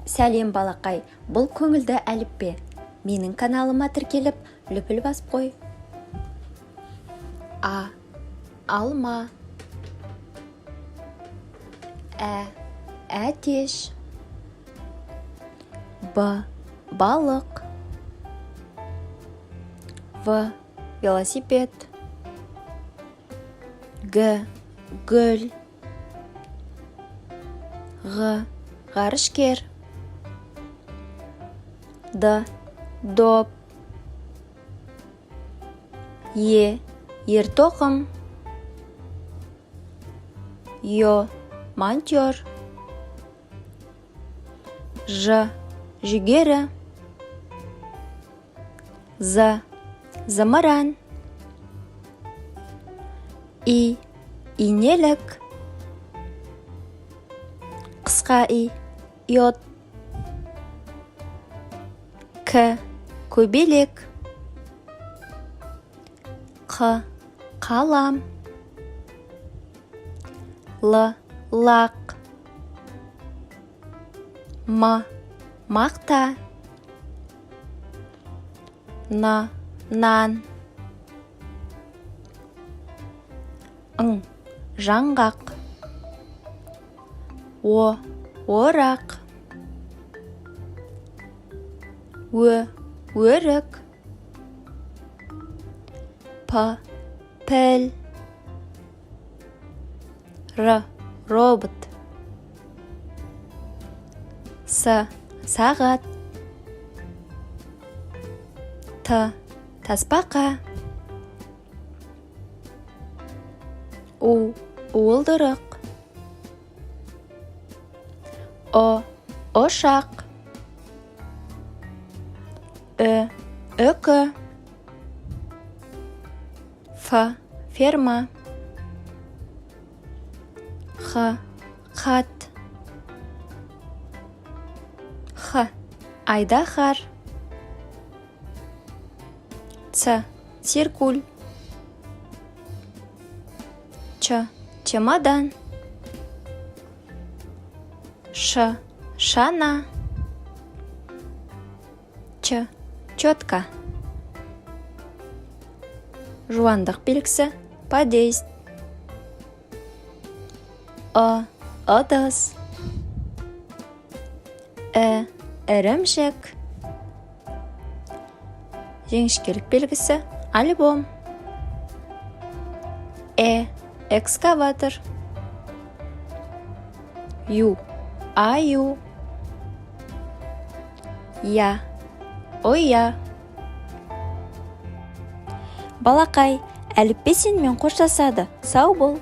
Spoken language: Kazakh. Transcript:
Сәлем балақай, бұл көңілді әліппе. Менің каналыма тіркеліп, лүпіл басып қой. А. Алма. Ә. Әтеш. Б. Балық. В. Велосипед. Г. Гүл. Ғ. Ғарышкер. Д. Доп. Е. Ертоқым. Ё. Монтер. Ж. Жүгері. З. Зымыран. И. Инелік. Қысқа и. Йод. К. Көбелек. Қ. Қалам. Л. Лақ. М. Мақта. Н. Нан. Ң. Жаңғақ. О. Орақ. Ö. Өрік. П. Піл. Р. Робот. С. Сағат. Т. Тасбақа. У. Уылдырық. О. Ошақ. Ö. Үкі. Ф. Ферма. Х. Хат. Х. Айдаһар. Ц. Циркуль. Ч. Чемодан. Ш. Шана. Ч. Четко. Жуандық белгісі подъезд. О. Ыдыс. Ә. Ірімшік. Жіңішкелік белгісі альбом. Э. Экскаватор. Ю. Аю. Я. Оя. Балақай, әліппе сенімен қоштасады. Сау бол.